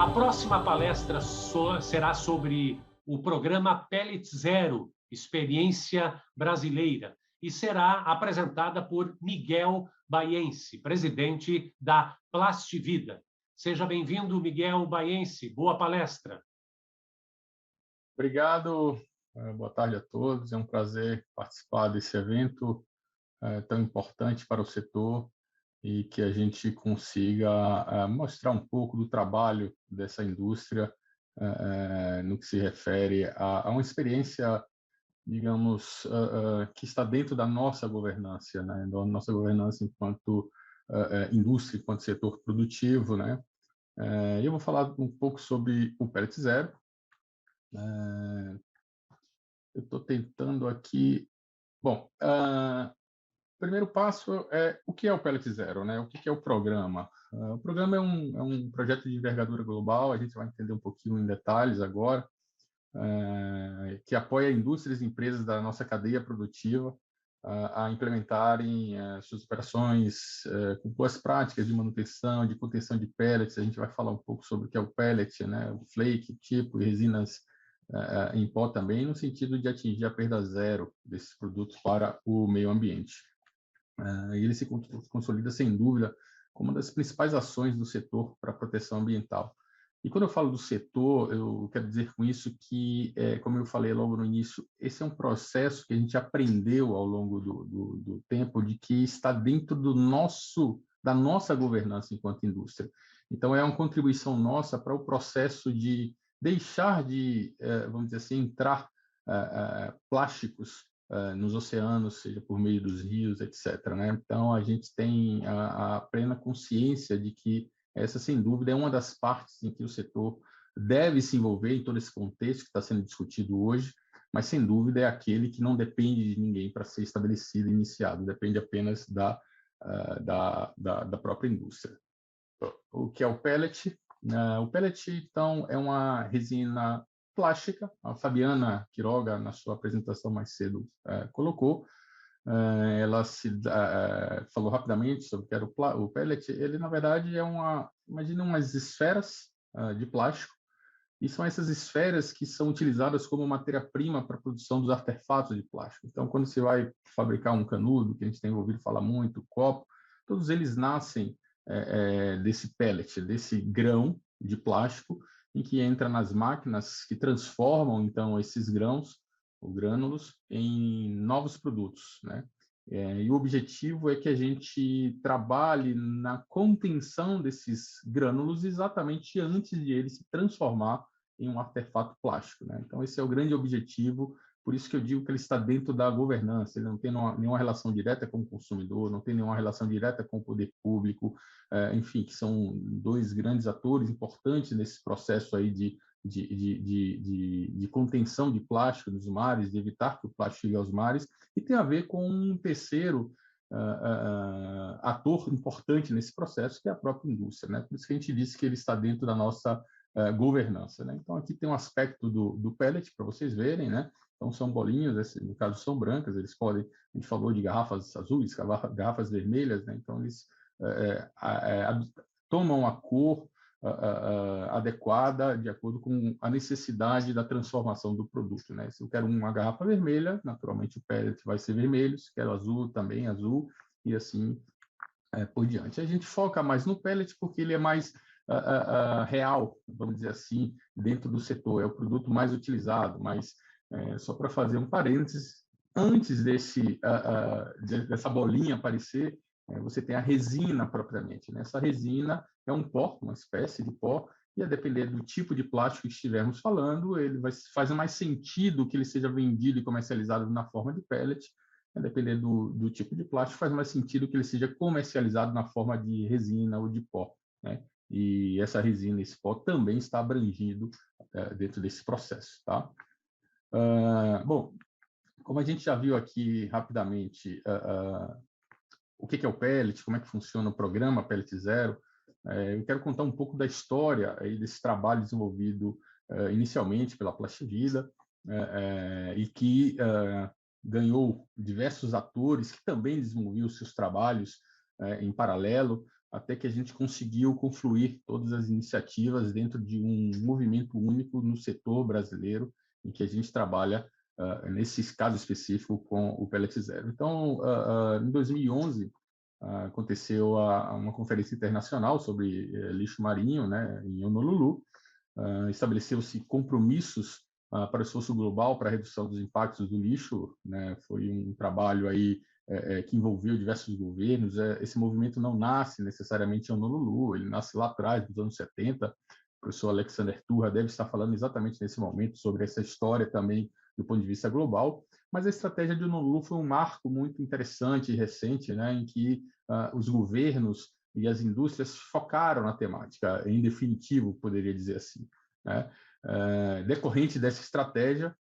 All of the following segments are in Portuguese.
A próxima palestra será sobre o programa Pellet Zero, Experiência Brasileira, e será apresentada por Miguel Baiense, presidente da Plastivida. Seja bem-vindo, Miguel Baiense. Boa palestra. Obrigado. Boa tarde a todos. É um prazer participar desse evento tão importante para o setor e que a gente consiga mostrar um pouco do trabalho dessa indústria no que se refere a uma experiência, digamos, que está dentro da nossa governança, né? Da nossa governança enquanto indústria, enquanto setor produtivo, né? Eu vou falar um pouco sobre o Pellet Zero. Eu estou tentando aqui. Bom, o primeiro passo é o que é o Pellet Zero, né? O que é o programa? O programa é um projeto de envergadura global, a gente vai entender um pouquinho em detalhes agora, que apoia indústrias e empresas da nossa cadeia produtiva a implementarem suas operações com boas práticas de manutenção, de contenção de pellets. A gente vai falar um pouco sobre o que é o pellet, né? O flake, tipo e resinas em pó também, no sentido de atingir a perda zero desses produtos para o meio ambiente. Ele se consolida, sem dúvida, como uma das principais ações do setor para a proteção ambiental. E quando eu falo do setor, eu quero dizer com isso que, como eu falei logo no início, esse é um processo que a gente aprendeu ao longo do tempo, de que está dentro da nossa governança enquanto indústria. Então, é uma contribuição nossa para o processo de deixar de, vamos dizer assim, entrar plásticos nos oceanos, seja por meio dos rios, etc., né? Então, a gente tem a plena consciência de que essa, sem dúvida, é uma das partes em que o setor deve se envolver em todo esse contexto que está sendo discutido hoje, mas, sem dúvida, é aquele que não depende de ninguém para ser estabelecido e iniciado, depende apenas da própria indústria. O que é o pellet? O pellet, então, é uma resina plástica. A Fabiana Quiroga, na sua apresentação mais cedo, colocou. Ela falou rapidamente sobre o que era o pellet. Ele, na verdade, imagina umas esferas de plástico, e são essas esferas que são utilizadas como matéria-prima para a produção dos artefatos de plástico. Então, quando você vai fabricar um canudo, que a gente tem ouvido falar muito, copo, todos eles nascem desse pellet, desse grão de plástico, em que entra nas máquinas que transformam, então, esses grãos, ou grânulos, em novos produtos, né? E o objetivo é que a gente trabalhe na contenção desses grânulos exatamente antes de ele se transformar em um artefato plástico, né? Então, esse é o grande objetivo. Por isso que eu digo que ele está dentro da governança. Ele não tem nenhuma relação direta com o consumidor, não tem nenhuma relação direta com o poder público, enfim, que são dois grandes atores importantes nesse processo aí de contenção de plástico nos mares, de evitar que o plástico chegue aos mares, e tem a ver com um terceiro ator importante nesse processo, que é a própria indústria, né? Por isso que a gente disse que ele está dentro da nossa governança, né? Então, aqui tem um aspecto do pellet, para vocês verem, né? Então, são bolinhas, no caso são brancas, eles podem, a gente falou de garrafas azuis, garrafas vermelhas, né? Então, eles tomam a cor adequada de acordo com a necessidade da transformação do produto, né? Se eu quero uma garrafa vermelha, naturalmente o pellet vai ser vermelho, se quero azul, também azul, e assim por diante. A gente foca mais no pellet porque ele é mais real, vamos dizer assim, dentro do setor, é o produto mais utilizado, mas só para fazer um parênteses, antes dessa bolinha aparecer, você tem a resina propriamente, né? Essa resina é um pó, uma espécie de pó, e a depender do tipo de plástico que estivermos falando, ele faz mais sentido que ele seja vendido e comercializado na forma de pellet. A depender do tipo de plástico, faz mais sentido que ele seja comercializado na forma de resina ou de pó, né? E essa resina, esse pó, também está abrangido dentro desse processo, tá? Bom, como a gente já viu aqui rapidamente o que é o pellet, como é que funciona o programa Pellet Zero, eu quero contar um pouco da história aí desse trabalho desenvolvido inicialmente pela Plastivida e que ganhou diversos atores que também desenvolviam seus trabalhos em paralelo. até que a gente conseguiu confluir todas as iniciativas dentro de um movimento único no setor brasileiro, em que a gente trabalha, nesse caso específico, com o Pellet Zero. Então, em 2011, aconteceu uma conferência internacional sobre lixo marinho, né, em Honolulu. Estabeleceu-se compromissos para o esforço global para a redução dos impactos do lixo, né? Foi um trabalho aí que envolveu diversos governos. Esse movimento não nasce necessariamente em Honolulu, ele nasce lá atrás, nos anos 70. O professor Alexander Turra deve estar falando exatamente nesse momento sobre essa história também do ponto de vista global, mas a estratégia de Honolulu foi um marco muito interessante e recente, né, em que os governos e as indústrias focaram na temática, em definitivo, poderia dizer assim, né? Decorrente dessa estratégia,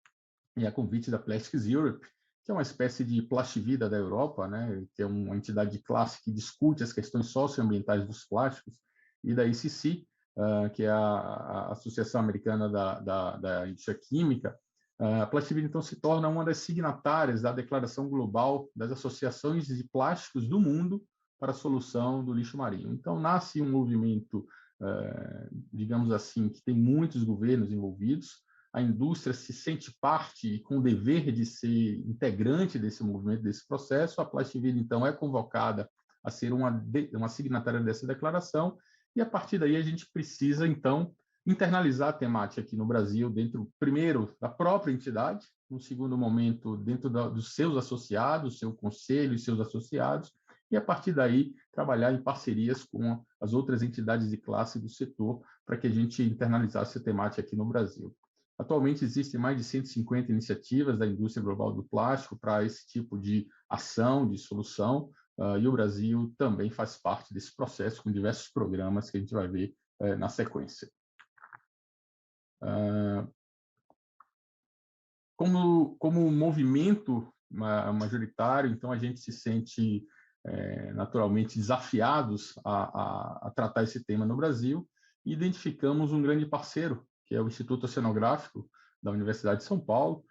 e a convite da Plastics Europe, que é uma espécie de Plastivida da Europa, né, que é uma entidade de classe que discute as questões socioambientais dos plásticos, e da ICC, que é a Associação Americana da Indústria Química. A Plastivida, então, se torna uma das signatárias da Declaração Global das Associações de Plásticos do Mundo para a Solução do Lixo Marinho. Então, nasce um movimento, digamos assim, que tem muitos governos envolvidos. A indústria se sente parte e com o dever de ser integrante desse movimento, desse processo. A Plastivida, então, é convocada a ser uma signatária dessa declaração, e a partir daí a gente precisa, então, internalizar a temática aqui no Brasil, dentro, primeiro, da própria entidade, no segundo momento, dentro dos seus associados, seu conselho e seus associados, e a partir daí trabalhar em parcerias com as outras entidades de classe do setor para que a gente internalizasse a temática aqui no Brasil. Atualmente existem mais de 150 iniciativas da indústria global do plástico para esse tipo de ação, de solução, e o Brasil também faz parte desse processo com diversos programas que a gente vai ver na sequência. Como movimento majoritário, então a gente se sente naturalmente desafiados a tratar esse tema no Brasil, e identificamos um grande parceiro, que é o Instituto Oceanográfico da Universidade de São Paulo.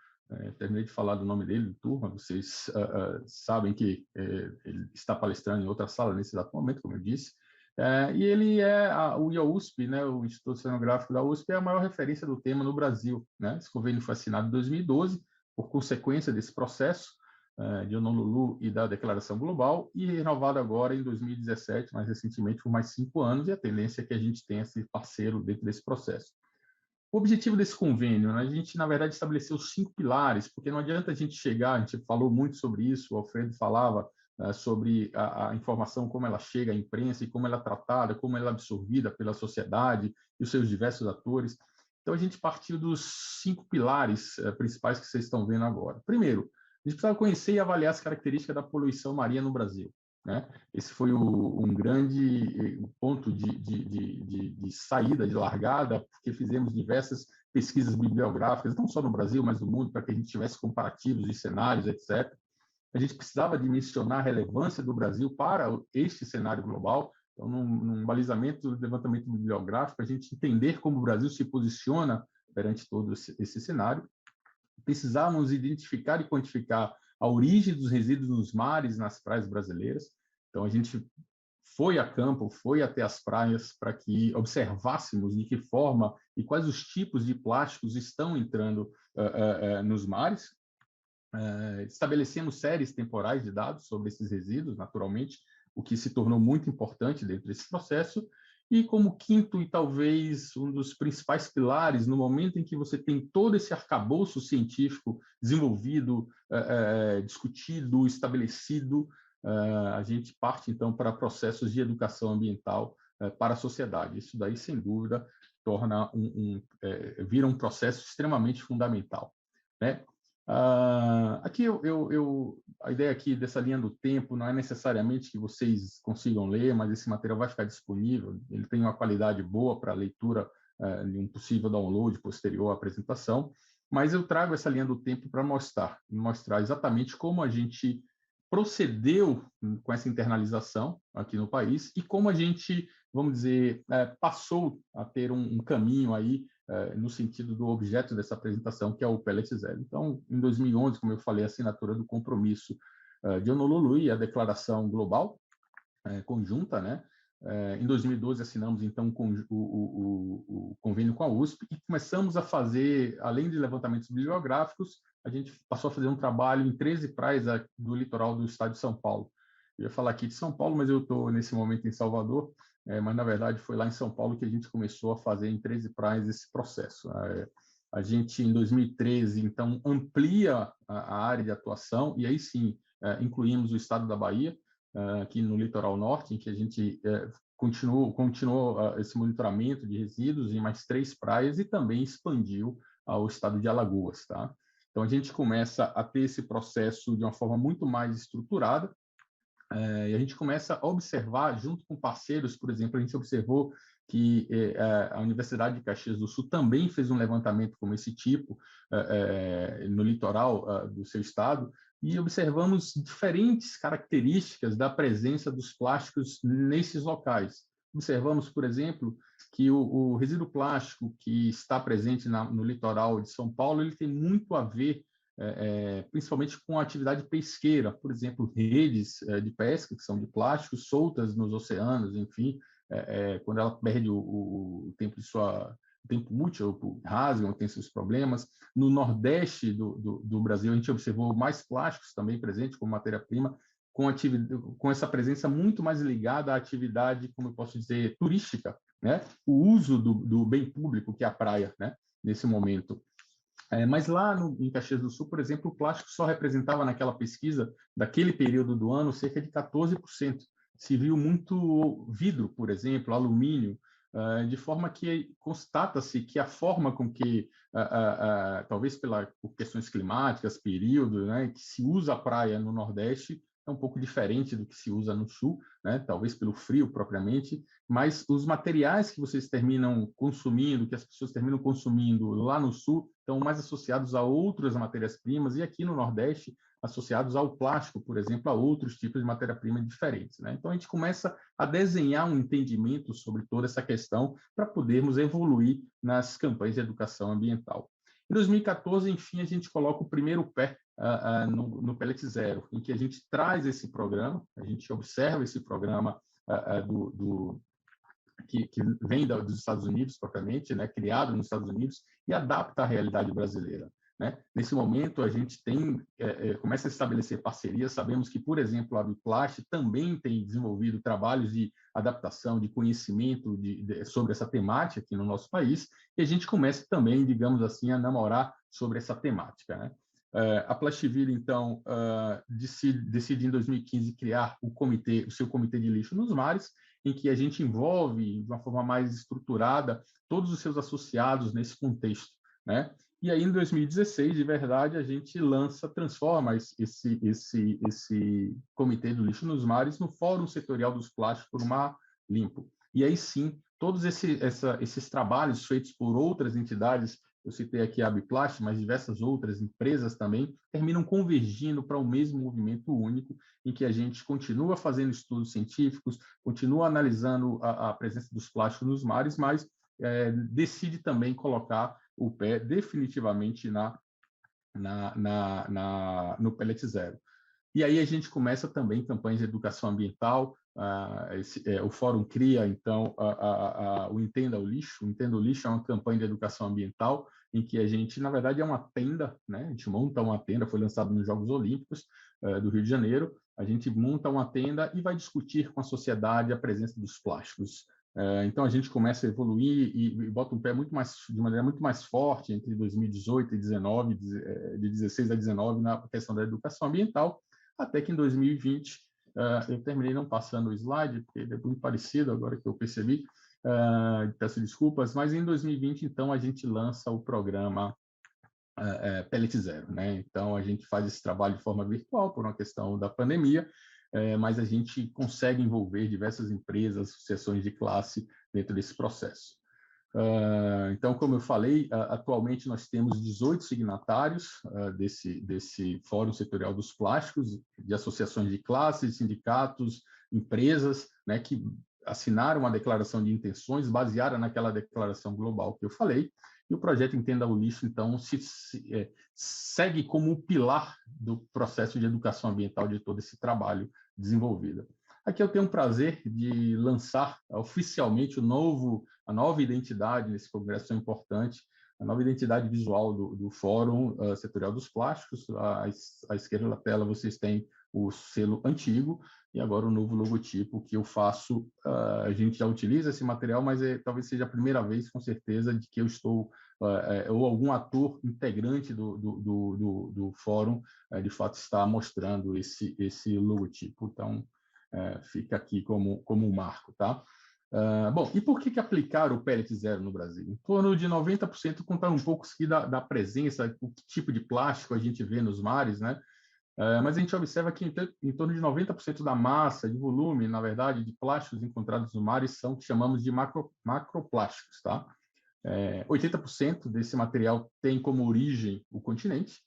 Terminei de falar do nome dele, do Turma, vocês sabem que ele está palestrando em outra sala nesse exato momento, como eu disse. E ele o IOUSP, né, o Instituto Oceanográfico da USP, é a maior referência do tema no Brasil, né? Esse convênio foi assinado em 2012, por consequência desse processo de Honolulu e da Declaração Global, e renovado agora em 2017, mais recentemente, por mais 5 anos, e a tendência é que a gente tenha esse parceiro dentro desse processo. O objetivo desse convênio, né, a gente, na verdade, estabeleceu 5 pilares, porque não adianta a gente chegar, a gente falou muito sobre isso, o Alfredo falava sobre a informação, como ela chega à imprensa e como ela é tratada, como ela é absorvida pela sociedade e os seus diversos atores. Então, a gente partiu dos 5 pilares principais que vocês estão vendo agora. Primeiro, a gente precisava conhecer e avaliar as características da poluição marinha no Brasil, né? Esse foi um grande ponto de saída, de largada, porque fizemos diversas pesquisas bibliográficas, não só no Brasil, mas no mundo, para que a gente tivesse comparativos de cenários, etc. A gente precisava dimensionar a relevância do Brasil para este cenário global. Então, num balizamento do levantamento bibliográfico, a gente entender como o Brasil se posiciona perante todo esse cenário. Precisávamos identificar e quantificar a origem dos resíduos nos mares, nas praias brasileiras. Então, a gente foi a campo, foi até as praias para que observássemos de que forma e quais os tipos de plásticos estão entrando nos mares. Estabelecemos séries temporais de dados sobre esses resíduos, naturalmente, o que se tornou muito importante dentro desse processo. E como quinto e talvez um dos principais pilares, no momento em que você tem todo esse arcabouço científico desenvolvido, discutido, estabelecido, a gente parte, então, para processos de educação ambiental para a sociedade. Isso daí, sem dúvida, vira um processo extremamente fundamental, né? Aqui a ideia aqui dessa linha do tempo não é necessariamente que vocês consigam ler, mas esse material vai ficar disponível. Ele tem uma qualidade boa para leitura de um possível download posterior à apresentação, mas eu trago essa linha do tempo para mostrar exatamente como a gente procedeu com essa internalização aqui no país e como a gente, vamos dizer, passou a ter um caminho aí no sentido do objeto dessa apresentação, que é o Pellet Zero. Então, em 2011, como eu falei, a assinatura do compromisso de Honolulu e a declaração global conjunta, né? Em 2012, assinamos, então, o convênio com a USP e começamos a fazer, além de levantamentos bibliográficos, a gente passou a fazer um trabalho em 13 praias do litoral do estado de São Paulo. Eu ia falar aqui de São Paulo, mas eu estou, nesse momento, em Salvador, mas, na verdade, foi lá em São Paulo que a gente começou a fazer em 13 praias esse processo. A gente, em 2013, então, amplia a área de atuação e aí, sim, incluímos o estado da Bahia, aqui no litoral norte, em que a gente continuou esse monitoramento de resíduos em mais 3 praias e também expandiu ao estado de Alagoas, tá? Então, a gente começa a ter esse processo de uma forma muito mais estruturada, e a gente começa a observar, junto com parceiros, por exemplo, a gente observou que a Universidade de Caxias do Sul também fez um levantamento como esse tipo no litoral do seu estado, e observamos diferentes características da presença dos plásticos nesses locais. Observamos, por exemplo, que o resíduo plástico que está presente no litoral de São Paulo, ele tem muito a ver principalmente com a atividade pesqueira, por exemplo, redes de pesca que são de plástico soltas nos oceanos, enfim, quando ela perde o tempo de o tempo útil, rasgam, tem seus problemas. No Nordeste do Brasil, a gente observou mais plásticos também presentes como matéria-prima, com essa presença muito mais ligada à atividade, como eu posso dizer, turística, né? O uso do bem público, que é a praia, né? Nesse momento. Mas lá em Caxias do Sul, por exemplo, o plástico só representava naquela pesquisa, daquele período do ano, cerca de 14%. Se viu muito vidro, por exemplo, alumínio, de forma que constata-se que a forma com que, talvez por questões climáticas, período, né, que se usa a praia no Nordeste é um pouco diferente do que se usa no Sul, né, talvez pelo frio propriamente, mas os materiais que vocês terminam consumindo, que as pessoas terminam consumindo lá no Sul, estão mais associados a outras matérias-primas, e aqui no Nordeste, associados ao plástico, por exemplo, a outros tipos de matéria-prima diferentes, né? Então, a gente começa a desenhar um entendimento sobre toda essa questão para podermos evoluir nas campanhas de educação ambiental. Em 2014, enfim, a gente coloca o primeiro pé no Pellet Zero, em que a gente traz esse programa, a gente observa esse programa que vem dos Estados Unidos propriamente, né, criado nos Estados Unidos, e adapta à realidade brasileira. Né? Nesse momento, a gente começa a estabelecer parcerias. Sabemos que, por exemplo, a Biplast também tem desenvolvido trabalhos de adaptação, de conhecimento sobre essa temática aqui no nosso país, e a gente começa também, digamos assim, a namorar sobre essa temática. Né? A Plastiville, então, decide em 2015 criar o seu comitê de lixo nos mares, em que a gente envolve de uma forma mais estruturada todos os seus associados nesse contexto, né? E aí, em 2016, de verdade, a gente transforma esse Comitê do Lixo nos Mares no Fórum Setorial dos Plásticos por um Mar Limpo. E aí sim, todos esses trabalhos feitos por outras entidades, eu citei aqui a Biplast, mas diversas outras empresas também, terminam convergindo para o mesmo movimento único, em que a gente continua fazendo estudos científicos, continua analisando a presença dos plásticos nos mares, mas decide também colocar o pé definitivamente no Pellet Zero. E aí a gente começa também campanhas de educação ambiental, o Fórum cria, então, o Entenda o Lixo. O Entenda o Lixo é uma campanha de educação ambiental em que a gente, na verdade, é uma tenda, né? A gente monta uma tenda, foi lançado nos Jogos Olímpicos do Rio de Janeiro, a gente monta uma tenda e vai discutir com a sociedade a presença dos plásticos. Então, a gente começa a evoluir e bota um pé de maneira muito mais forte entre 2018 e 2019, de 16 a 19, na questão da educação ambiental, até que em 2020, eu terminei não passando o slide, porque ele é muito parecido agora que eu percebi, peço desculpas, mas em 2020, então, a gente lança o programa Pellet Zero, né? Então, a gente faz esse trabalho de forma virtual por uma questão da pandemia, mas a gente consegue envolver diversas empresas, associações de classe dentro desse processo. Então, como eu falei, atualmente nós temos 18 signatários desse Fórum Setorial dos Plásticos, de associações de classe, sindicatos, empresas, né, que assinaram a declaração de intenções baseada naquela declaração global que eu falei, e o projeto Entenda o Lixo, então, segue como o pilar do processo de educação ambiental de todo esse trabalho desenvolvido. Aqui eu tenho o prazer de lançar oficialmente a nova identidade nesse congresso tão importante, a nova identidade visual do Fórum Setorial dos Plásticos. À esquerda da tela vocês têm o selo antigo e agora o novo logotipo que eu faço. A gente já utiliza esse material, mas talvez seja a primeira vez, com certeza, de que eu estou, ou algum ator integrante do fórum, de fato, está mostrando esse logotipo. Então, fica aqui como um marco, tá? Bom, e por que aplicar o pellet zero no Brasil? Em torno de 90%, contar um pouco aqui da presença, o que tipo de plástico a gente vê nos mares, né? Mas a gente observa que em torno de 90% da massa, de volume, na verdade, de plásticos encontrados nos mares são o que chamamos de macroplásticos, tá? 80% desse material tem como origem o continente,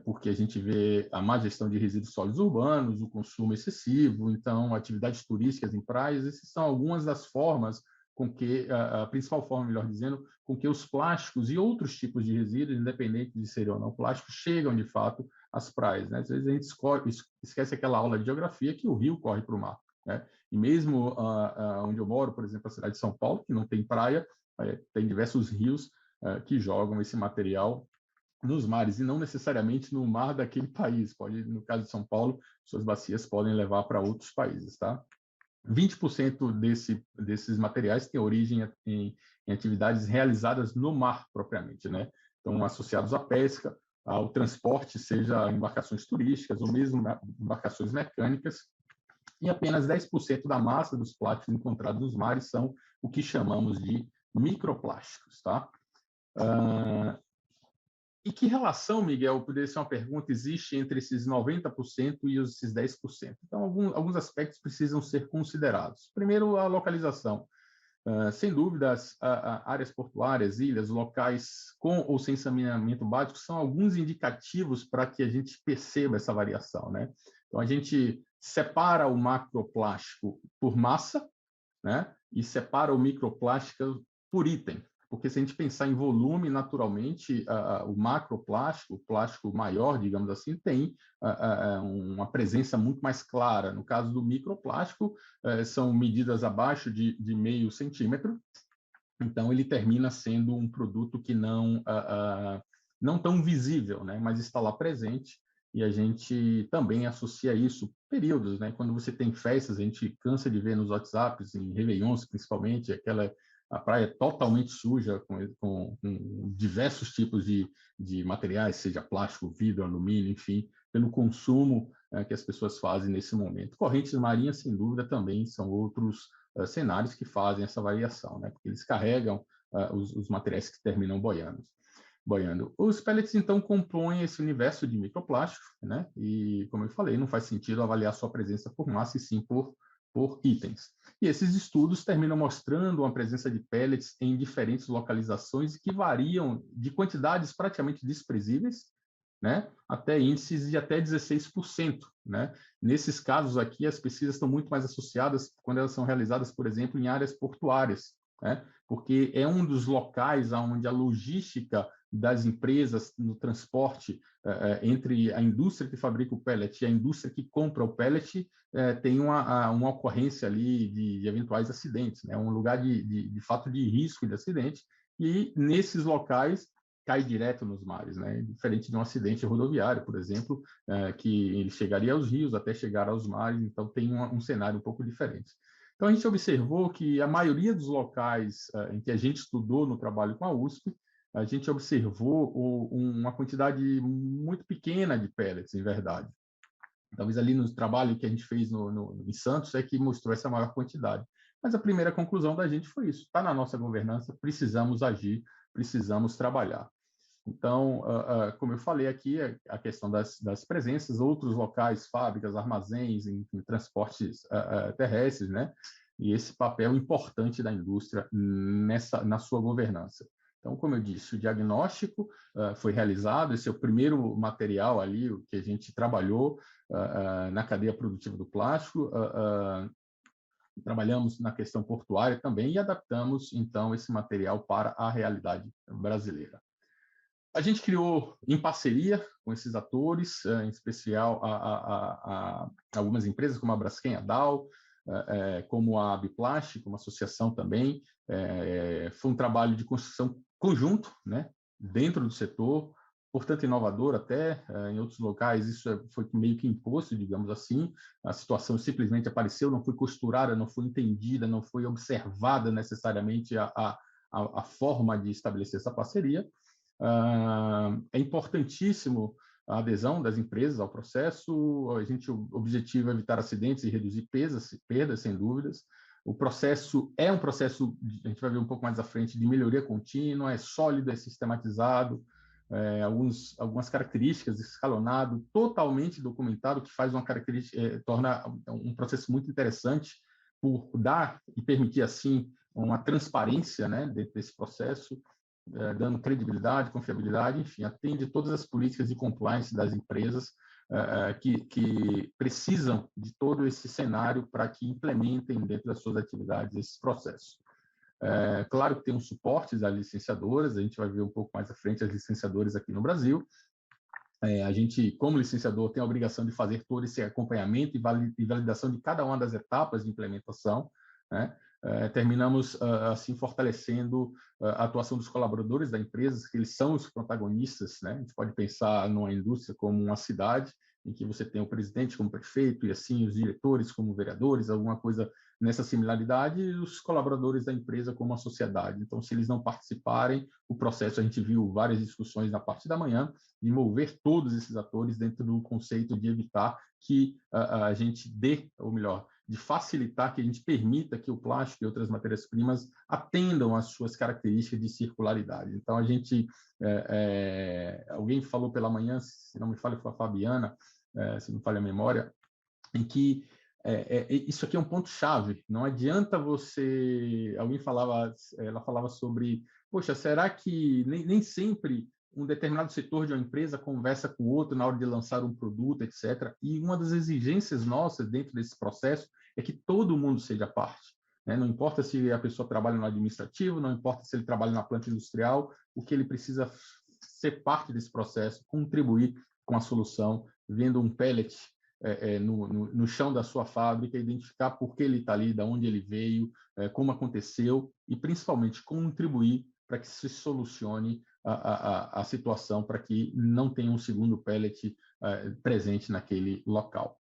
porque a gente vê a má gestão de resíduos sólidos urbanos, o consumo excessivo, então, atividades turísticas em praias. Essas são algumas das formas com que, a principal forma, melhor dizendo, com que os plásticos e outros tipos de resíduos, independente de serem ou não plásticos, chegam, de fato, às praias, né? Às vezes a gente esquece aquela aula de geografia que o rio corre para o mar, né? E mesmo onde eu moro, por exemplo, a cidade de São Paulo, que não tem praia, tem diversos rios que jogam esse material nos mares, e não necessariamente no mar daquele país. Pode, no caso de São Paulo, suas bacias podem levar para outros países, tá? 20% desses materiais têm origem em atividades realizadas no mar propriamente, né? Então, associados à pesca, ao transporte, seja embarcações turísticas ou mesmo embarcações mecânicas, e apenas 10% da massa dos plásticos encontrados nos mares são o que chamamos de microplásticos, tá? E que relação, Miguel, poderia ser uma pergunta, existe entre esses 90% e esses 10%? Então, alguns aspectos precisam ser considerados. Primeiro, a localização. Sem dúvidas, áreas portuárias, ilhas, locais com ou sem saneamento básico são alguns indicativos para que a gente perceba essa variação, né? Então, a gente separa o macroplástico por massa, né? E separa o microplástico por item. Porque se a gente pensar em volume, naturalmente, o macroplástico, o plástico maior, digamos assim, tem uma presença muito mais clara. No caso do microplástico, são medidas abaixo de 0,5 centímetro, então ele termina sendo um produto que não tão visível, né? Mas está lá presente, e a gente também associa isso períodos, né? Quando você tem festas, a gente cansa de ver nos WhatsApps, em réveillons principalmente, a praia totalmente suja, com diversos tipos de materiais, seja plástico, vidro, alumínio, enfim, pelo consumo que as pessoas fazem nesse momento. Correntes marinhas, sem dúvida, também são outros cenários que fazem essa variação, né? Porque eles carregam os materiais que terminam boiando. Os pellets, então, compõem esse universo de microplástico, né? E, como eu falei, não faz sentido avaliar sua presença por massa, e sim por itens. E esses estudos terminam mostrando uma presença de pellets em diferentes localizações que variam de quantidades praticamente desprezíveis, né, até índices de até 16%. Né? Nesses casos aqui, as pesquisas estão muito mais associadas quando elas são realizadas, por exemplo, em áreas portuárias, né? Porque é um dos locais onde a logística das empresas no transporte entre a indústria que fabrica o pellet e a indústria que compra o pellet tem uma ocorrência ali de eventuais acidentes, né? Um lugar de fato de risco de acidente, e nesses locais cai direto nos mares, né? Diferente de um acidente rodoviário, por exemplo, que ele chegaria aos rios até chegar aos mares, então tem um cenário um pouco diferente. Então, a gente observou que a maioria dos locais em que a gente estudou no trabalho com a USP, a gente observou uma quantidade muito pequena de pellets, em verdade. Talvez ali no trabalho que a gente fez em Santos é que mostrou essa maior quantidade. Mas a primeira conclusão da gente foi isso: está na nossa governança, precisamos agir, precisamos trabalhar. Então, como eu falei aqui, a questão das presenças, outros locais, fábricas, armazéns, em transportes terrestres, né? E esse papel importante da indústria na sua governança. Então, como eu disse, o diagnóstico foi realizado, esse é o primeiro material ali que a gente trabalhou na cadeia produtiva do plástico. Trabalhamos na questão portuária também e adaptamos, então, esse material para a realidade brasileira. A gente criou em parceria com esses atores, em especial algumas empresas como a Braskem, a Dow, como a Biplast, como associação também. Foi um trabalho de construção conjunto, né, dentro do setor, portanto inovador até. Em outros locais isso foi meio que imposto, digamos assim. A situação simplesmente apareceu, não foi costurada, não foi entendida, não foi observada necessariamente a forma de estabelecer essa parceria. É importantíssimo a adesão das empresas ao processo. O objetivo é evitar acidentes e reduzir perdas, sem dúvidas. O processo é um processo, a gente vai ver um pouco mais à frente, de melhoria contínua, é sólido, é sistematizado, algumas características, escalonado, totalmente documentado, que faz uma característica, torna um processo muito interessante por dar e permitir, assim, uma transparência, né, dentro desse processo, dando credibilidade, confiabilidade, enfim, atende todas as políticas de compliance das empresas que precisam de todo esse cenário para que implementem dentro das suas atividades esses processos. Claro que tem um suporte das licenciadoras, a gente vai ver um pouco mais à frente as licenciadoras aqui no Brasil. A gente, como licenciador, tem a obrigação de fazer todo esse acompanhamento e validação de cada uma das etapas de implementação, né? Terminamos, assim, fortalecendo a atuação dos colaboradores da empresa, que eles são os protagonistas, né? A gente pode pensar numa indústria como uma cidade, em que você tem o presidente como prefeito e, assim, os diretores como vereadores, alguma coisa nessa similaridade, e os colaboradores da empresa como a sociedade. Então, se eles não participarem, o processo, a gente viu várias discussões na parte da manhã, de envolver todos esses atores dentro do conceito de evitar que a gente dê, ou melhor, de facilitar que a gente permita que o plástico e outras matérias-primas atendam às suas características de circularidade. Então, a gente... alguém falou pela manhã, se não me falha, foi a Fabiana, se não falha a memória, em que isso aqui é um ponto-chave. Não adianta você... Ela falava sobre, poxa, será que nem sempre um determinado setor de uma empresa conversa com o outro na hora de lançar um produto, etc. E uma das exigências nossas dentro desse processo é que todo mundo seja parte, né? Não importa se a pessoa trabalha no administrativo, não importa se ele trabalha na planta industrial, o que ele precisa ser parte desse processo, contribuir com a solução, vendo um pellet no chão da sua fábrica, identificar por que ele está ali, de onde ele veio, como aconteceu, e principalmente contribuir para que se solucione a situação, para que não tenha um segundo pellet presente naquele local.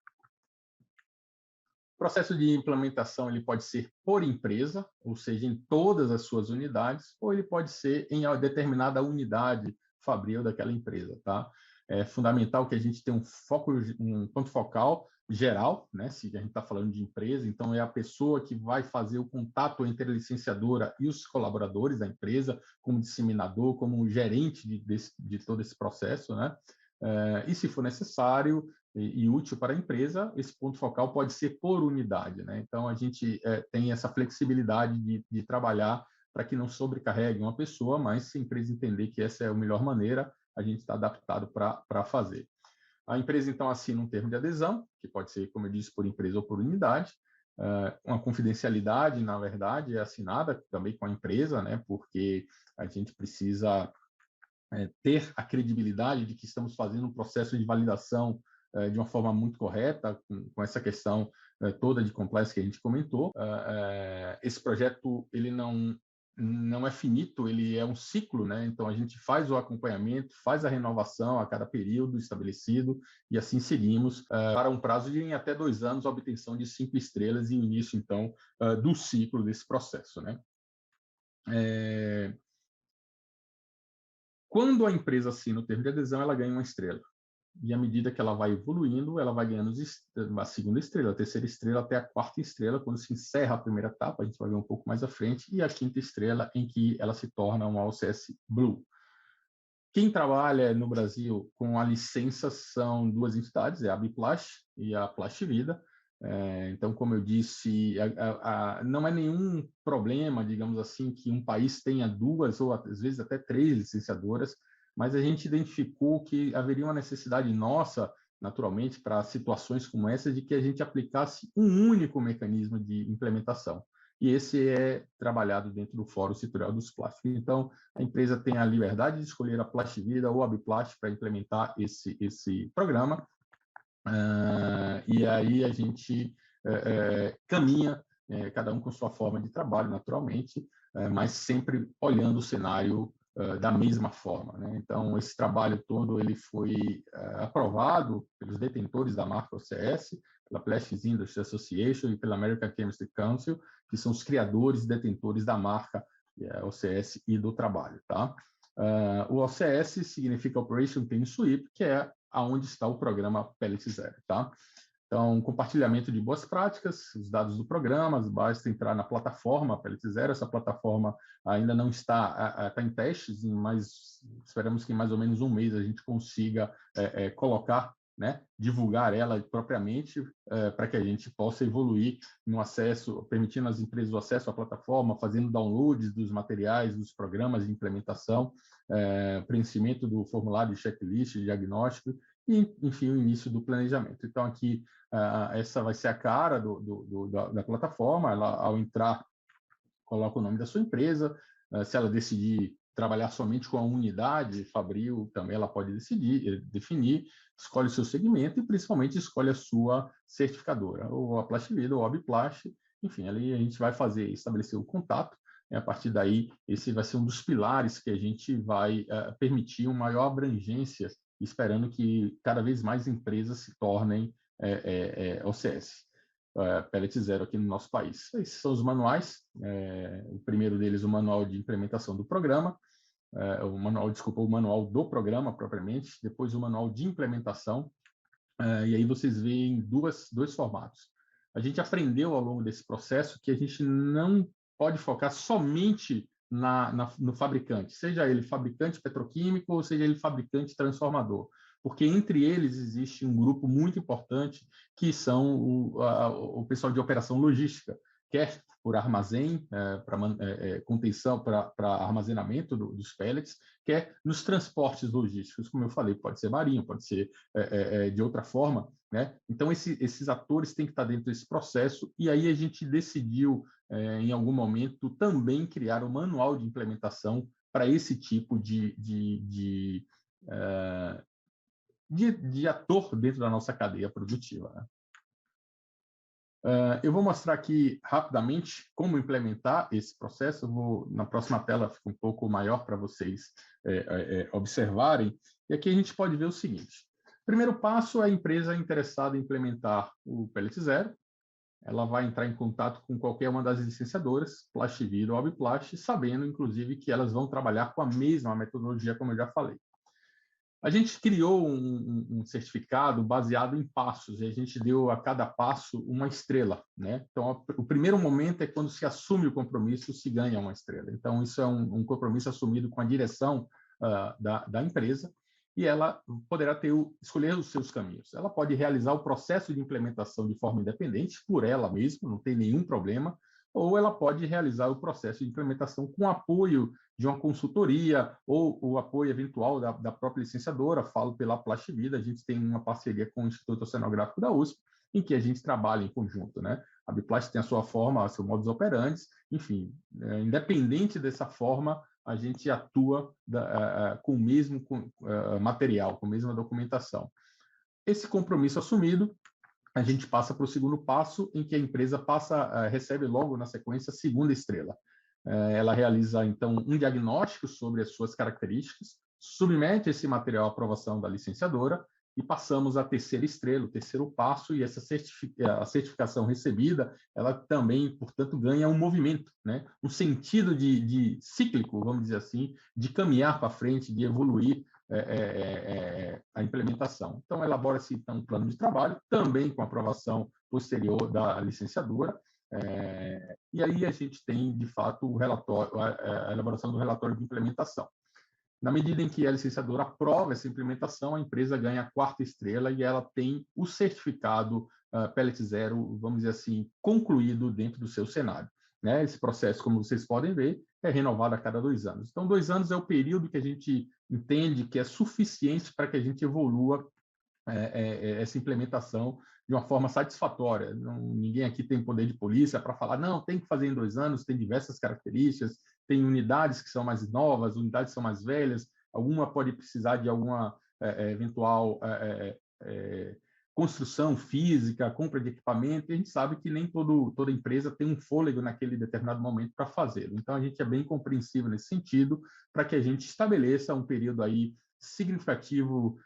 O processo de implementação ele pode ser por empresa, ou seja, em todas as suas unidades, ou ele pode ser em determinada unidade fabril daquela empresa, tá? É fundamental que a gente tenha um ponto focal geral, né? Se a gente está falando de empresa, então é a pessoa que vai fazer o contato entre a licenciadora e os colaboradores da empresa, como disseminador, como gerente de todo esse processo, né? E se for necessário e útil para a empresa, esse ponto focal pode ser por unidade, né? Então a gente tem essa flexibilidade de trabalhar para que não sobrecarregue uma pessoa, mas se a empresa entender que essa é a melhor maneira, a gente está adaptado para fazer. A empresa, então, assina um termo de adesão, que pode ser, como eu disse, por empresa ou por unidade. Uma confidencialidade, na verdade, é assinada também com a empresa, né? Porque a gente precisa ter a credibilidade de que estamos fazendo um processo de validação de uma forma muito correta, com essa questão toda de compliance que a gente comentou. Esse projeto ele não é finito, ele é um ciclo, né? Então a gente faz o acompanhamento, faz a renovação a cada período estabelecido e assim seguimos para um prazo de em até 2 anos a obtenção de 5 estrelas e início então do ciclo desse processo, né? Quando a empresa assina o termo de adesão, ela ganha 1 estrela. E à medida que ela vai evoluindo, ela vai ganhando a 2ª estrela, a 3ª estrela até a 4ª estrela, quando se encerra a primeira etapa, a gente vai ver um pouco mais à frente, e a 5ª estrela, em que ela se torna uma OCS Blue. Quem trabalha no Brasil com a licença são 2 entidades, é a Biplast e a Plastivida. Então, como eu disse, não é nenhum problema, digamos assim, que um país tenha 2 ou às vezes até 3 licenciadoras, mas a gente identificou que haveria uma necessidade nossa, naturalmente, para situações como essa, de que a gente aplicasse um único mecanismo de implementação. e esse é trabalhado dentro do Fórum Setorial dos Plásticos. Então, a empresa tem a liberdade de escolher a Plastivida ou a Biplast para implementar esse programa, e aí a gente caminha, cada um com sua forma de trabalho, naturalmente, mas sempre olhando o cenário da mesma forma, né? Então, esse trabalho todo ele foi aprovado pelos detentores da marca OCS, pela Plastics Industry Association e pela American Chemistry Council, que são os criadores e detentores da marca OCS e do trabalho, tá? O OCS significa Operation Clean Sweep, que é aonde está o programa Pellet Zero, tá? Então, compartilhamento de boas práticas, os dados do programa, basta entrar na plataforma Pellet Zero. Essa plataforma ainda não está em testes, mas esperamos que em mais ou menos um mês a gente consiga colocar, né, divulgar ela propriamente, para que a gente possa evoluir no acesso, permitindo às empresas o acesso à plataforma, fazendo downloads dos materiais, dos programas de implementação, preenchimento do formulário de checklist, de diagnóstico, e, enfim, o início do planejamento. Então, aqui, essa vai ser a cara da plataforma. Ela, ao entrar, coloca o nome da sua empresa. Se ela decidir trabalhar somente com a unidade Fabril, também ela pode definir, escolhe o seu segmento e, principalmente, escolhe a sua certificadora, ou a Plastivida, ou a Biplast. Enfim, ali a gente vai estabelecer o contato. A partir daí, esse vai ser um dos pilares que a gente vai permitir uma maior abrangência, esperando que cada vez mais empresas se tornem OCS, Pellet Zero aqui no nosso país. Esses são os manuais. O primeiro deles, o manual de implementação do programa, o manual do programa propriamente, depois o manual de implementação, e aí vocês veem dois formatos. A gente aprendeu ao longo desse processo que a gente não pode focar somente no fabricante, seja ele fabricante petroquímico ou seja ele fabricante transformador, porque entre eles existe um grupo muito importante que são o pessoal de operação logística, quer por armazém, para contenção, para armazenamento dos pellets, quer nos transportes logísticos, como eu falei, pode ser marinho, pode ser de outra forma, né? Então, esses atores têm que estar dentro desse processo, e aí a gente decidiu, em algum momento, também criar um manual de implementação para esse tipo de ator dentro da nossa cadeia produtiva, né? Eu vou mostrar aqui rapidamente como implementar esse processo. Na próxima tela fica um pouco maior para vocês observarem. E aqui a gente pode ver o seguinte. Primeiro passo é a empresa interessada em implementar o Pellet Zero. Ela vai entrar em contato com qualquer uma das licenciadoras, Plastivida ou Biplast, sabendo, inclusive, que elas vão trabalhar com a mesma metodologia, como eu já falei. A gente criou um certificado baseado em passos, e a gente deu a cada passo uma estrela, né? Então, o primeiro momento é quando se assume o compromisso, se ganha uma estrela. Então, isso é um compromisso assumido com a direção da empresa, e ela poderá escolher os seus caminhos. Ela pode realizar o processo de implementação de forma independente, por ela mesma, não tem nenhum problema, ou ela pode realizar o processo de implementação com apoio de uma consultoria ou o apoio eventual da própria licenciadora. Falo pela Plastivida, a gente tem uma parceria com o Instituto Oceanográfico da USP, em que a gente trabalha em conjunto, né? A Biplast tem a sua forma, seu modus operandi, enfim, independente dessa forma, a gente atua com o mesmo material, com a mesma documentação. Esse compromisso assumido, a gente passa para o segundo passo, em que a empresa recebe logo na sequência a segunda estrela. Ela realiza, então, um diagnóstico sobre as suas características, submete esse material à aprovação da licenciadora e passamos à terceira estrela, o terceiro passo, e a certificação recebida, ela também, portanto, ganha um movimento, né? Um sentido de cíclico, vamos dizer assim, de caminhar para frente, de evoluir a implementação. Então, elabora-se então, um plano de trabalho, também com aprovação posterior da licenciadora, e aí a gente tem, de fato, o relatório, a elaboração do relatório de implementação. Na medida em que a licenciadora aprova essa implementação, a empresa ganha a quarta estrela e ela tem o certificado Pellet Zero, vamos dizer assim, concluído dentro do seu cenário, né? Esse processo, como vocês podem ver, é renovado a cada 2 anos. Então, 2 anos é o período que a gente entende que é suficiente para que a gente evolua essa implementação de uma forma satisfatória. Ninguém aqui tem poder de polícia para falar, não, tem que fazer em 2 anos, tem diversas características, tem unidades que são mais novas, unidades que são mais velhas, alguma pode precisar de alguma eventual construção física, compra de equipamento, e a gente sabe que nem toda empresa tem um fôlego naquele determinado momento para fazê-lo. Então, a gente é bem compreensivo nesse sentido, para que a gente estabeleça um período aí significativo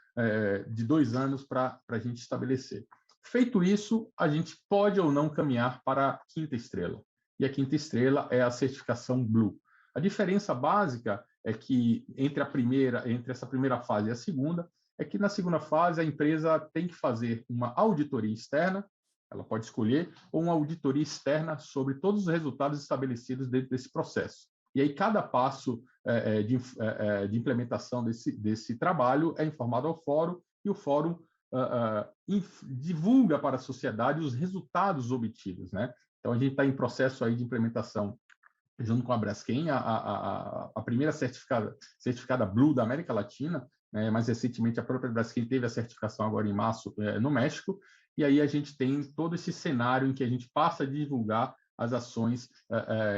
de 2 anos para a gente estabelecer. Feito isso, a gente pode ou não caminhar para a 5ª estrela. E a 5ª estrela é a certificação Blue. A diferença básica é que entre essa primeira fase e a segunda, é que na segunda fase a empresa tem que fazer uma auditoria externa, ela pode escolher, ou uma auditoria externa sobre todos os resultados estabelecidos dentro desse processo. E aí cada passo de implementação desse trabalho é informado ao fórum, e o fórum divulga para a sociedade os resultados obtidos, né? Então, a gente está em processo aí de implementação junto com a Braskem, a primeira certificada Blue da América Latina, né? Mais recentemente, a própria Braskem teve a certificação agora em março no México, e aí a gente tem todo esse cenário em que a gente passa a divulgar as ações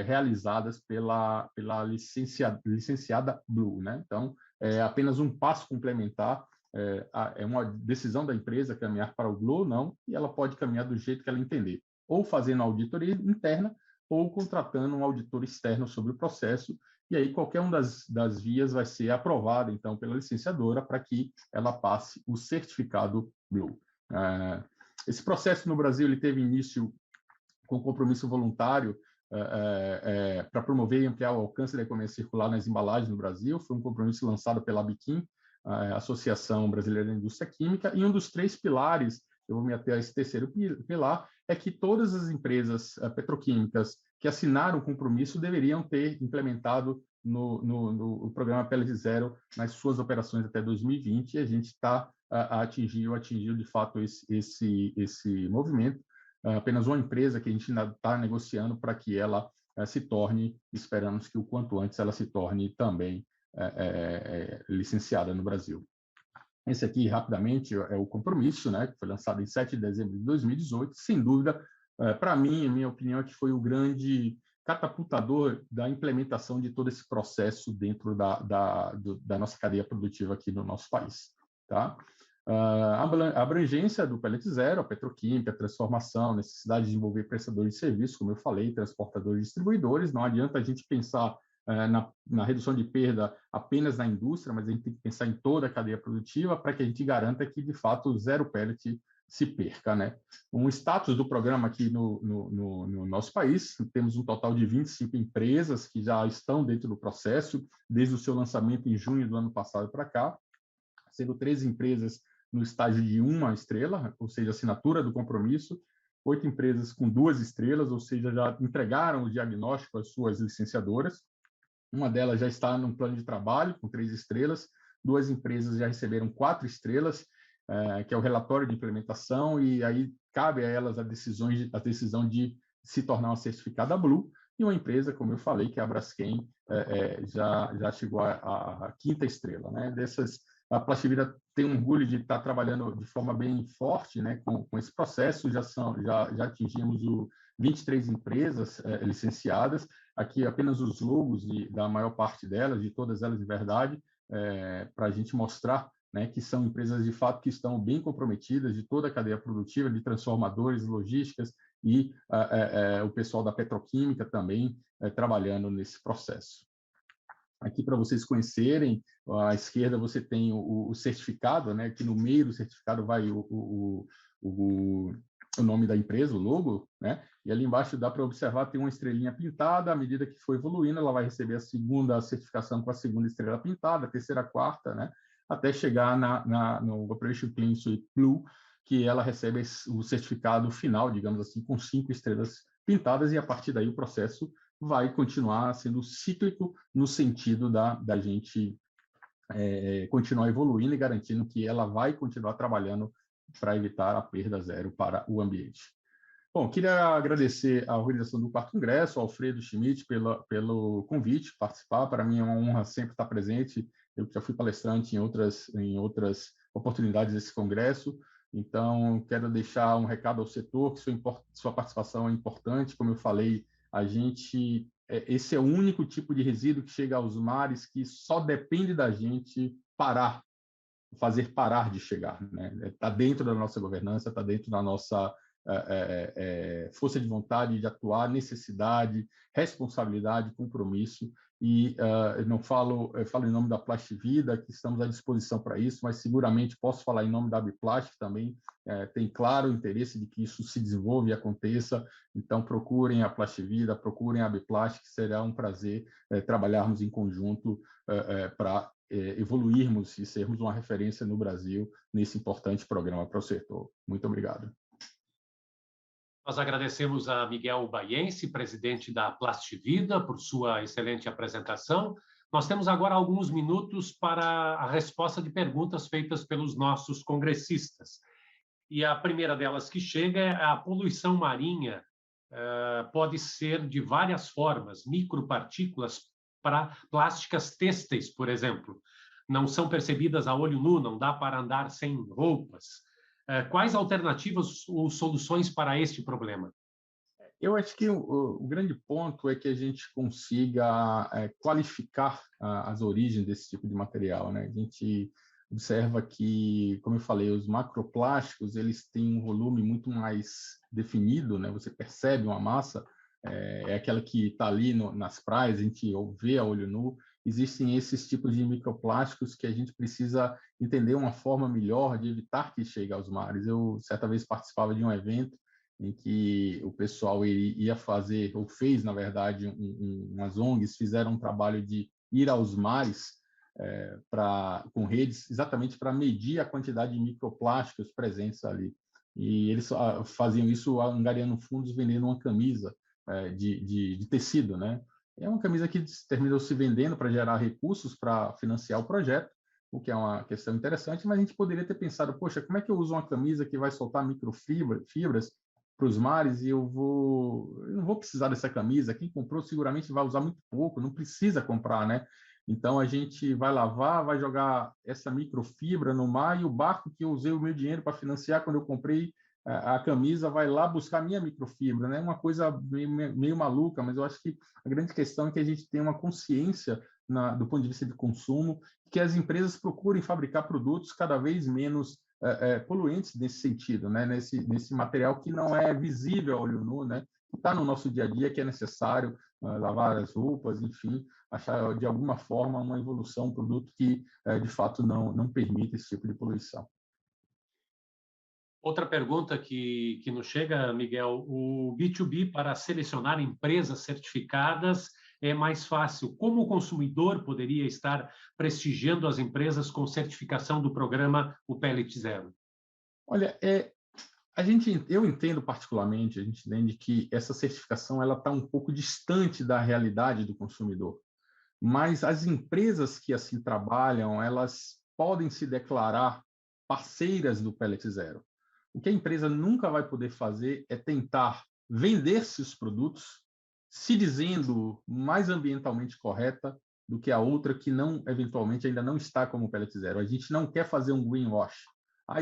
realizadas pela licenciada Blue, né? Então, é apenas um passo complementar, é uma decisão da empresa caminhar para o Blue ou não, e ela pode caminhar do jeito que ela entender, ou fazendo auditoria interna, ou contratando um auditor externo sobre o processo, e aí qualquer uma das vias vai ser aprovada, então, pela licenciadora para que ela passe o certificado Blue. Esse processo no Brasil ele teve início com compromisso voluntário para promover e ampliar o alcance da economia circular nas embalagens no Brasil. Foi um compromisso lançado pela ABIQUIM, a Associação Brasileira da Indústria Química, e um dos 3 pilares, eu vou me ater a esse terceiro pilar, é que todas as empresas petroquímicas que assinaram o compromisso deveriam ter implementado no programa Pellet Zero nas suas operações até 2020, e a gente atingiu de fato esse movimento. Apenas uma empresa que a gente ainda está negociando para que ela se torne, esperamos que o quanto antes ela se torne também licenciada no Brasil. Esse aqui, rapidamente, é o compromisso, né, que foi lançado em 7 de dezembro de 2018. Sem dúvida, para mim, a minha opinião é que foi o grande catapultador da implementação de todo esse processo dentro da nossa cadeia produtiva aqui no nosso país. Tá? A abrangência do Pellet Zero, a petroquímica, a transformação, necessidade de envolver prestadores de serviço, como eu falei, transportadores e distribuidores. Não adianta a gente pensar na redução de perda apenas na indústria, mas a gente tem que pensar em toda a cadeia produtiva para que a gente garanta que, de fato, zero pellet se perca, né? Um status do programa aqui no nosso país, temos um total de 25 empresas que já estão dentro do processo, desde o seu lançamento em junho do ano passado para cá, sendo 13 empresas no estágio de 1 estrela, ou seja, assinatura do compromisso, 8 empresas com 2 estrelas, ou seja, já entregaram o diagnóstico às suas licenciadoras. Uma delas já está num plano de trabalho, com 3 estrelas, 2 empresas já receberam 4 estrelas, que é o relatório de implementação, e aí cabe a elas a decisão de se tornar uma certificada Blue, e uma empresa, como eu falei, que é a Braskem, já chegou à 5ª estrela. Né? A Plastivida tem um orgulho de estar trabalhando de forma bem forte, né, com esse processo. Já atingimos 23 empresas licenciadas. Aqui apenas os logos da maior parte delas, de todas elas de verdade, para a gente mostrar, né, que são empresas de fato que estão bem comprometidas, de toda a cadeia produtiva, de transformadores, logísticas, e o pessoal da petroquímica também trabalhando nesse processo. Aqui, para vocês conhecerem, à esquerda você tem o certificado, né? Aqui no meio do certificado vai o nome da empresa, o logo, né? E ali embaixo dá para observar, tem uma estrelinha pintada. À medida que for evoluindo, ela vai receber a segunda certificação com a 2ª estrela pintada, a 3ª, a 4ª, né? Até chegar no Operation Clean Suite Blue, que ela recebe o certificado final, digamos assim, com 5 estrelas pintadas, e a partir daí o processo vai continuar sendo cíclico no sentido da gente continuar evoluindo e garantindo que ela vai continuar trabalhando para evitar a perda zero para o ambiente. Bom, queria agradecer à organização do 4º Congresso, ao Alfredo Schmidt, pelo convite, participar. Para mim é uma honra sempre estar presente. Eu já fui palestrante em outras oportunidades desse congresso. Então, quero deixar um recado ao setor, que sua participação é importante. Como eu falei, esse é o único tipo de resíduo que chega aos mares que só depende da gente fazer parar de chegar, né? Está dentro da nossa governança, está dentro da nossa força de vontade de atuar, necessidade, responsabilidade, compromisso. E eu falo em nome da Plastivida, que estamos à disposição para isso, mas seguramente posso falar em nome da Abiplastic também. Tem claro interesse de que isso se desenvolva e aconteça. Então, procurem a Plastivida, procurem a Abiplastic, será um prazer trabalharmos em conjunto para evoluirmos e sermos uma referência no Brasil nesse importante programa para o setor. Muito obrigado. Nós agradecemos a Miguel Baiense, presidente da Plastivida, por sua excelente apresentação. Nós temos agora alguns minutos para a resposta de perguntas feitas pelos nossos congressistas. E a primeira delas que chega é: a poluição marinha pode ser de várias formas, micropartículas para plásticas têxteis, por exemplo. Não são percebidas a olho nu, não dá para andar sem roupas. Quais alternativas ou soluções para este problema? Eu acho que o grande ponto é que a gente consiga qualificar as origens desse tipo de material, né? A gente observa que, como eu falei, os macroplásticos eles têm um volume muito mais definido, né? Você percebe uma massa, é aquela que está ali nas praias, a gente vê a olho nu. Existem esses tipos de microplásticos que a gente precisa entender uma forma melhor de evitar que chegue aos mares. Eu, certa vez, participava de um evento em que o pessoal ia fazer, ou fez, na verdade, umas ONGs fizeram um trabalho de ir aos mares com redes, exatamente para medir a quantidade de microplásticos presentes ali. E eles faziam isso angariando fundos, vendendo uma camisa de tecido, né? É uma camisa que terminou se vendendo para gerar recursos para financiar o projeto, o que é uma questão interessante, mas a gente poderia ter pensado, poxa, como é que eu uso uma camisa que vai soltar microfibras para os mares e eu não vou precisar dessa camisa, quem comprou seguramente vai usar muito pouco, não precisa comprar, né? Então, a gente vai lavar, vai jogar essa microfibra no mar e o barco que eu usei o meu dinheiro para financiar quando eu comprei a camisa vai lá buscar a minha microfibra, né? Uma coisa meio maluca, mas eu acho que a grande questão é que a gente tem uma consciência do ponto de vista de consumo, que as empresas procurem fabricar produtos cada vez menos poluentes nesse sentido, né? Nesse material que não é visível a olho nu, né? Que está no nosso dia a dia, que é necessário lavar as roupas, enfim, achar de alguma forma uma evolução, um produto que de fato não permita esse tipo de poluição. Outra pergunta que nos chega, Miguel: o B2B para selecionar empresas certificadas é mais fácil. Como o consumidor poderia estar prestigiando as empresas com certificação do programa O Pellet Zero? Olha, eu entendo particularmente, a gente entende que essa certificação ela está um pouco distante da realidade do consumidor, mas as empresas que assim trabalham, elas podem se declarar parceiras do Pellet Zero. O que a empresa nunca vai poder fazer é tentar vender seus produtos se dizendo mais ambientalmente correta do que a outra que eventualmente ainda não está como Pellet Zero. A gente não quer fazer um greenwash.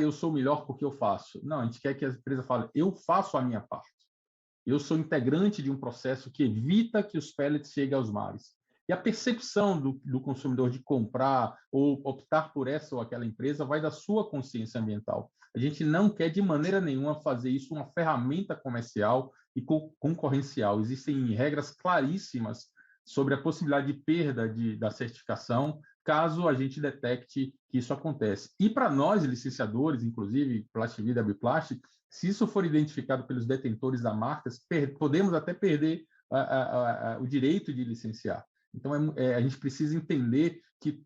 Eu sou melhor porque eu faço. Não, a gente quer que a empresa fale, eu faço a minha parte. Eu sou integrante de um processo que evita que os pellets cheguem aos mares. E a percepção do consumidor de comprar ou optar por essa ou aquela empresa vai da sua consciência ambiental. A gente não quer, de maneira nenhuma, fazer isso uma ferramenta comercial e concorrencial. Existem regras claríssimas sobre a possibilidade de perda da certificação, caso a gente detecte que isso acontece. E para nós, licenciadores, inclusive Plastivida e Abiplastic, se isso for identificado pelos detentores da marca, podemos até perder o direito de licenciar. Então, a gente precisa entender que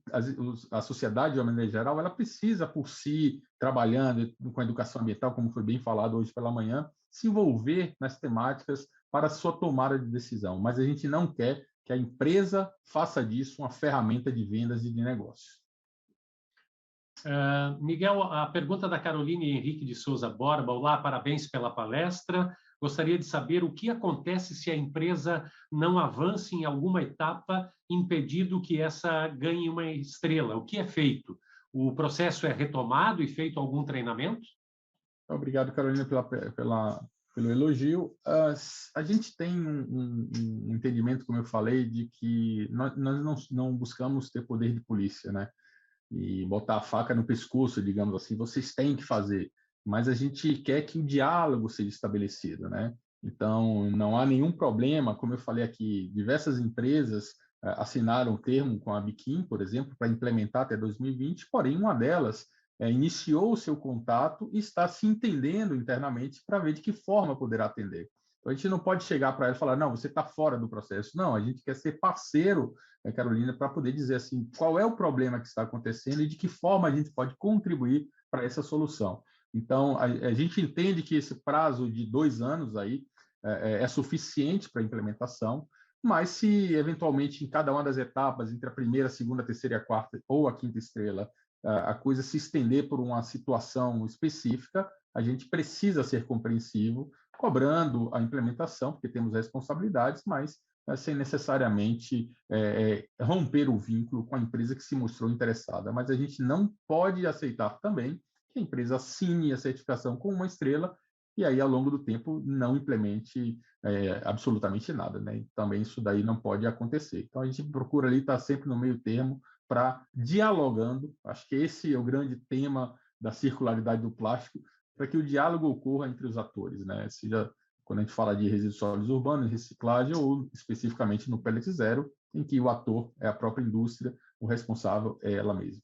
a sociedade, de uma maneira geral, ela precisa, por si, trabalhando com a educação ambiental, como foi bem falado hoje pela manhã, se envolver nas temáticas para a sua tomada de decisão. Mas a gente não quer que a empresa faça disso uma ferramenta de vendas e de negócio. Miguel, a pergunta da Caroline Henrique de Souza Borba: olá, parabéns pela palestra. Gostaria de saber o que acontece se a empresa não avança em alguma etapa, impedindo que essa ganhe uma estrela. O que é feito? o processo é retomado e feito algum treinamento? Obrigado, Carolina, pelo elogio. A gente tem um entendimento, como eu falei, de que nós não buscamos ter poder de polícia, né? E botar a faca no pescoço, digamos assim, vocês têm que fazer. Mas a gente quer que o diálogo seja estabelecido, né? Então, não há nenhum problema, como eu falei aqui, diversas empresas assinaram o termo com a Biquim, por exemplo, para implementar até 2020, porém, uma delas iniciou o seu contato e está se entendendo internamente para ver de que forma poderá atender. Então, a gente não pode chegar para ela e falar, não, você está fora do processo. Não, a gente quer ser parceiro, Carolina, para poder dizer assim, qual é o problema que está acontecendo e de que forma a gente pode contribuir para essa solução. Então, a gente entende que esse prazo de 2 anos aí é suficiente para a implementação, mas se eventualmente em cada uma das etapas, entre a primeira, a segunda, a terceira e a quarta ou a quinta estrela, a coisa se estender por uma situação específica, a gente precisa ser compreensivo, cobrando a implementação, porque temos responsabilidades, mas sem necessariamente romper o vínculo com a empresa que se mostrou interessada. Mas a gente não pode aceitar também que a empresa assine a certificação com 1 estrela e aí, ao longo do tempo, não implemente absolutamente nada, né? E também isso daí não pode acontecer. Então, a gente procura ali estar sempre no meio termo para dialogando. Acho que esse é o grande tema da circularidade do plástico, para que o diálogo ocorra entre os atores, né? Seja quando a gente fala de resíduos sólidos urbanos, reciclagem, ou especificamente no Pellet Zero, em que o ator é a própria indústria, o responsável é ela mesma.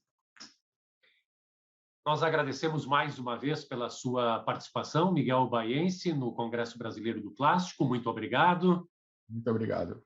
Nós agradecemos mais uma vez pela sua participação, Miguel Baiense, no Congresso Brasileiro do Plástico. Muito obrigado. Muito obrigado.